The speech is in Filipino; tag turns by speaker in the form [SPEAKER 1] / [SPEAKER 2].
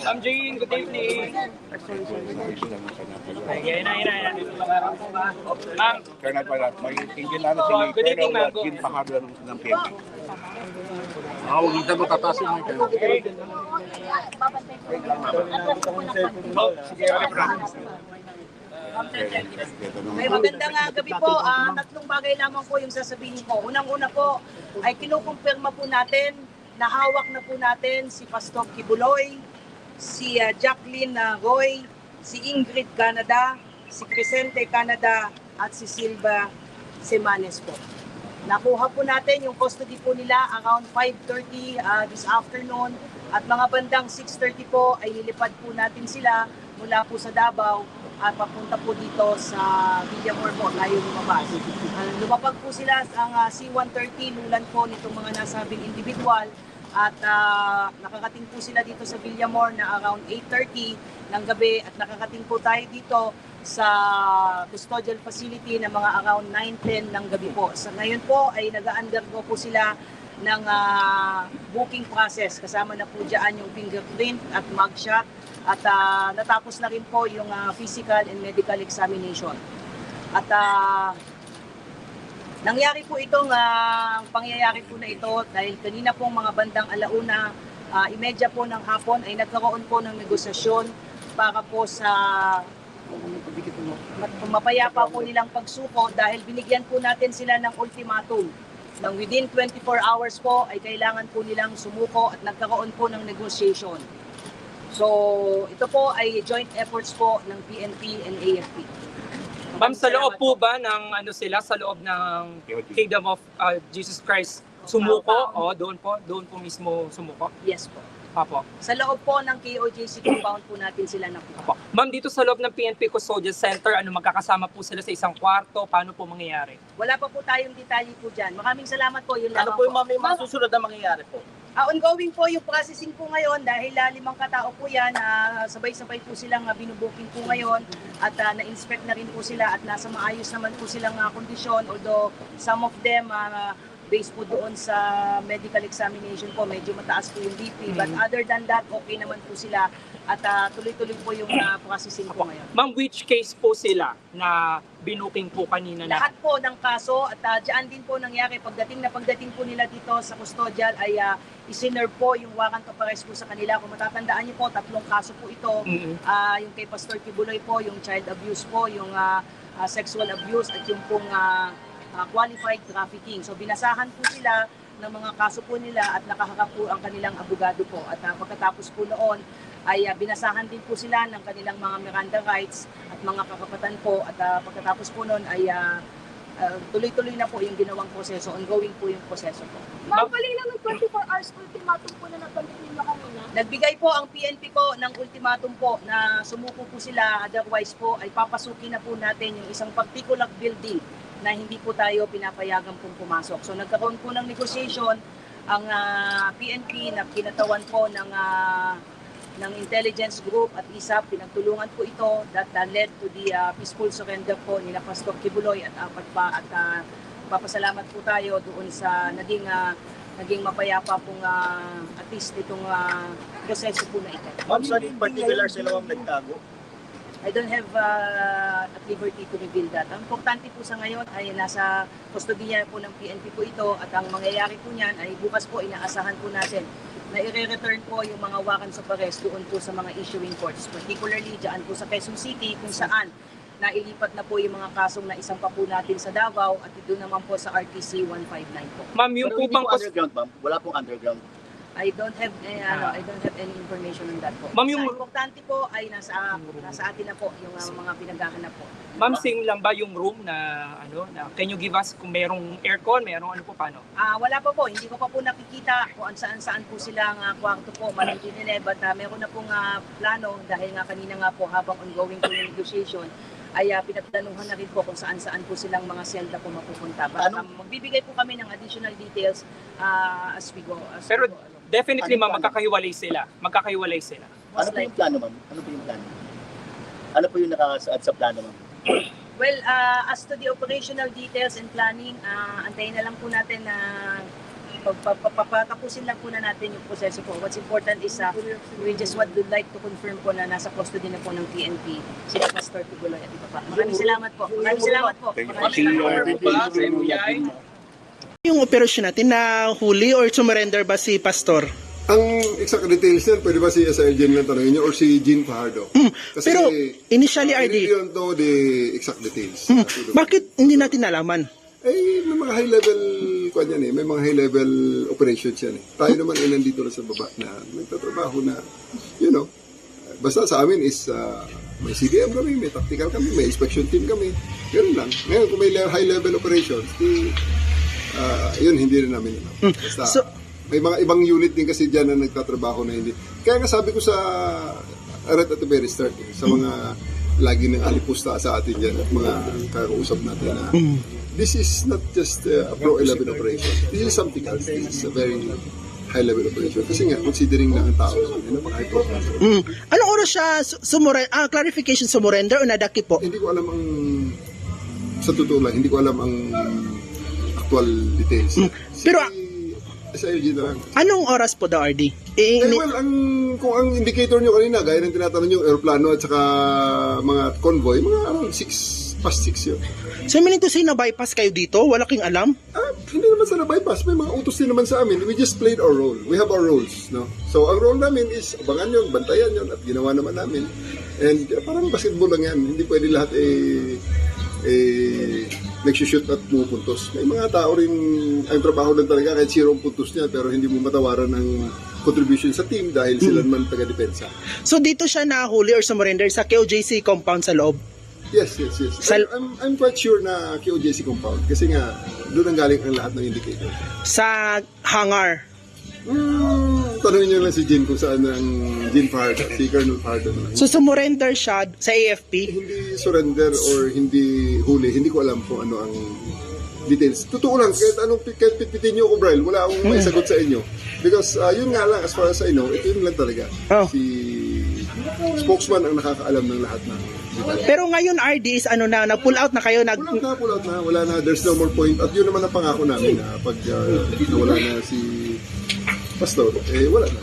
[SPEAKER 1] Ma'am Jean, good evening. Ayan. Ma'am,
[SPEAKER 2] Colonel pala, may tingin na si
[SPEAKER 1] good evening, ma'am.
[SPEAKER 2] Colonel Jean Pajardo ng PNP. Huwag nito mo tatasin mo yung
[SPEAKER 3] Ay, magandang gabi po. Tatlong bagay lamang po yung sasabihin ko. Unang-una po ay kinukumpirma po natin na hawak na po natin si Pastor Kibuloy, si Jacqueline Roy, si Ingrid Canada, si Crescente Canada at si Silva Semanes po. Nakuha po natin yung custody po nila around 5:30 this afternoon at mga bandang 6:30 po ay lilipad po natin sila mula po sa Davao at papunta po dito sa Villamor po, layo lumabas. Lumapag po sila ang C-130, lulan po nitong mga nasabing individual at nakakating po sila dito sa Villamor na around 8:30 ng gabi at nakakating po tayo dito sa custodial facility na mga around 9:10 ng gabi po. Sa ngayon po ay nag-undergo po sila ng booking process. Kasama na po dyan yung fingerprint at mugshot at natapos na rin po yung physical and medical examination. At nangyari po itong pangyayari po na ito dahil kanina pong mga bandang 1:30 po ng hapon ay nagkaroon po ng negosasyon para po sa mapayapa po nilang pagsuko dahil binigyan po natin sila ng ultimatum ng within 24 hours po ay kailangan po nilang sumuko at nagkaroon po ng negotiation. So ito po ay joint efforts po ng PNP and AFP.
[SPEAKER 1] ma'am, sa loob po ba ng sa loob ng Kingdom of Jesus Christ sumuko? O doon po mismo sumuko?
[SPEAKER 3] Yes po.
[SPEAKER 1] Apo.
[SPEAKER 3] Sa loob po ng KOJC compound po natin sila nakuha.
[SPEAKER 1] Ma'am, dito sa loob ng PNP Custodial Center, magkakasama po sila sa isang kwarto? Paano po mangyayari?
[SPEAKER 3] Wala pa po tayong detalye po dyan. Maraming salamat po. Yun
[SPEAKER 4] Ano
[SPEAKER 3] lamang
[SPEAKER 4] po yung mga susunod na mangyayari po?
[SPEAKER 3] Ongoing po yung processing po ngayon dahil 5 katao po yan. Sabay-sabay po silang binubuking po ngayon at na-inspect na rin po sila at nasa maayos naman po silang kondisyon. Although some of them based po doon sa medical examination po, medyo mataas po yung BP. But other than that, okay naman po sila at tuloy-tuloy po yung processing po ngayon.
[SPEAKER 1] Ma'am, which case po sila na binuking po kanina na?
[SPEAKER 3] Lahat po ng kaso at dyan din po nangyari pagdating po nila dito sa custodial ay isinerve po yung warrant of arrest po sa kanila. Kung matatandaan niyo po, 3 kaso po ito. Yung kay Pastor Kibuloy po, yung child abuse po, yung sexual abuse at yung pong qualified trafficking. So binasahan po sila ng mga kaso po nila at nakaharap po ang kanilang abogado po. At pagkatapos po noon ay binasahan din po sila ng kanilang mga Miranda rights at mga kakapatan po. At pagkatapos po noon ay tuloy-tuloy na po yung ginawang proseso. Ongoing po yung proseso po.
[SPEAKER 5] Ma'am, galing lang ng 24 hours ultimatum po na nabanggit niyo kanina.
[SPEAKER 3] Nagbigay po ang PNP po ng ultimatum po na sumuko po sila. Otherwise po ay papasukin na po natin yung isang particular building na hindi po tayo pinapayagan pong pumasok. So nagkaroon po ng negotiation ang PNP na kinatawan po ng intelligence group at ISAP. Pinagtulungan po ito that led to the peaceful surrender po nila Pastor Kibuloy at papasalamat po tayo doon sa naging mapayapa pong at least itong proseso po na ito.
[SPEAKER 4] Ma'am, saan in particular sila nagtago?
[SPEAKER 3] I don't have at liberty to reveal that. Ang importante po sa ngayon ay nasa kustodiya po ng PNP po ito at ang mangyayari po niyan ay bukas po inaasahan po natin na i-return po yung mga warrants of arrest doon po sa mga issuing courts. Particularly dyan po sa Quezon City kung saan nailipat na po yung mga kasong na isang pa po natin sa Davao at doon naman po sa RTC 159 po.
[SPEAKER 1] Ma'am, yung
[SPEAKER 4] Pero
[SPEAKER 1] po
[SPEAKER 4] hindi
[SPEAKER 1] bang
[SPEAKER 4] po underground, ma'am? Wala pong underground.
[SPEAKER 3] I don't have any information on that po.
[SPEAKER 1] Ma'am, yung-
[SPEAKER 3] Sa importante po ay nasa atin na po yung mga pinaghahanap po.
[SPEAKER 1] Ma'am, sing lang ba yung room na can you give us kung merong aircon, merong paano?
[SPEAKER 3] Wala pa po, hindi ko pa po nakikita kung saan po silang kwarto po, malaki nila, but meron na pong plano dahil nga kanina nga po habang ongoing po yung negotiation ay pinagplanuhan na rin po kung saan po silang mga selda po mapupunta. But magbibigay po kami ng additional details as we go.
[SPEAKER 1] Pero definitely ma'am, magkakahiwalay sila.
[SPEAKER 4] Ano po yung plano, ma'am? Ano po yung plano? Ano po yung nakasaad sa plano, ma'am?
[SPEAKER 3] Well, as to the operational details and planning, antayin na lang po natin na Papatapusin lang po na natin yung proseso po. What's important is we just would like to confirm po na nasa custody na po ng PNP si Pastor Kibuloy at iba pa. Maraming salamat po. Maraming salamat po.
[SPEAKER 2] Thank you.
[SPEAKER 3] Maraming salamat po.
[SPEAKER 6] Yung operasyon natin na huli or surrender ba si Pastor?
[SPEAKER 7] Ang exact details yan, pwede ba si SIL lang tanongin nyo or si Jean Fajardo?
[SPEAKER 6] Pero initially,
[SPEAKER 7] I
[SPEAKER 6] RD,
[SPEAKER 7] really don't know the exact details.
[SPEAKER 6] bakit hindi natin nalaman?
[SPEAKER 7] Eh, may mga high level, kwan yan eh, may mga high level operations yan eh. Tayo naman ay nandito na sa baba na nagtatrabaho na, you know, basta sa amin is may CDM kami, may tactical kami, may inspection team kami. Ganun lang. Ngayon, kung may high level operations, yun, hindi rin namin alam. Basta,
[SPEAKER 6] So-
[SPEAKER 7] may mga ibang unit din kasi dyan na nagtatrabaho na hindi. Kaya nga sabi ko right at the very start, sa mga lagi ng alipusta sa atin dyan at mga kakausap natin na this is not just a Pro 11 operation. This is something else. This is a very high-level operation. Kasi nga, considering na ang tao, yun ang high profile.
[SPEAKER 6] Anong oras siya clarification surrender o nadakip po?
[SPEAKER 7] Hindi ko alam sa totoo lang, hindi ko alam ang actual details.
[SPEAKER 6] Pero
[SPEAKER 7] sa LG na lang.
[SPEAKER 6] anong oras po daw, RD?
[SPEAKER 7] Well, kung ang indicator nyo kanina, gaya ng tinatanong yung aeroplano at saka mga convoy, mga around 6, past 6 yun.
[SPEAKER 6] So, meaning to say na bypass kayo dito? Wala kang alam?
[SPEAKER 7] Hindi naman sa na-bypass, may mga utos din naman sa amin. We just played our role. We have our roles, no? So, ang role namin is abangan yun, bantayan yun, at ginawa naman namin. And parang basketball lang yan. Hindi pwede lahat nagsushoot at pumupuntos. May mga tao rin, ang trabaho lang talaga kahit 0 puntos niya, pero hindi mo matawaran ng contribution sa team dahil sila naman taga-depensa.
[SPEAKER 6] So, dito siya nahuli or surrender sa KOJC compound sa loob?
[SPEAKER 7] Yes. I'm quite sure na KOJC compound kasi nga doon ang galing ang lahat ng indicator.
[SPEAKER 6] Sa hangar?
[SPEAKER 7] Tanungin nyo lang si Jean kung saan ang Jean Fajardo, si Colonel Fajardo naman.
[SPEAKER 6] So, surrender siya sa AFP?
[SPEAKER 7] Hindi surrender or hindi huli, hindi ko alam kung ano ang details. Totoo lang, kahit pitpitin nyo ako, Brian, wala akong maisagot sa inyo. Because yun nga lang, as far as I know, ito yun lang talaga.
[SPEAKER 6] Oh.
[SPEAKER 7] Si spokesman ang nakakaalam ng lahat na.
[SPEAKER 6] Pero ngayon, RD is nag-pull out na kayo?
[SPEAKER 7] Pull out na, wala na, there's no more point. At yun naman ang pangako namin na pag nawala na si Pastor, wala na.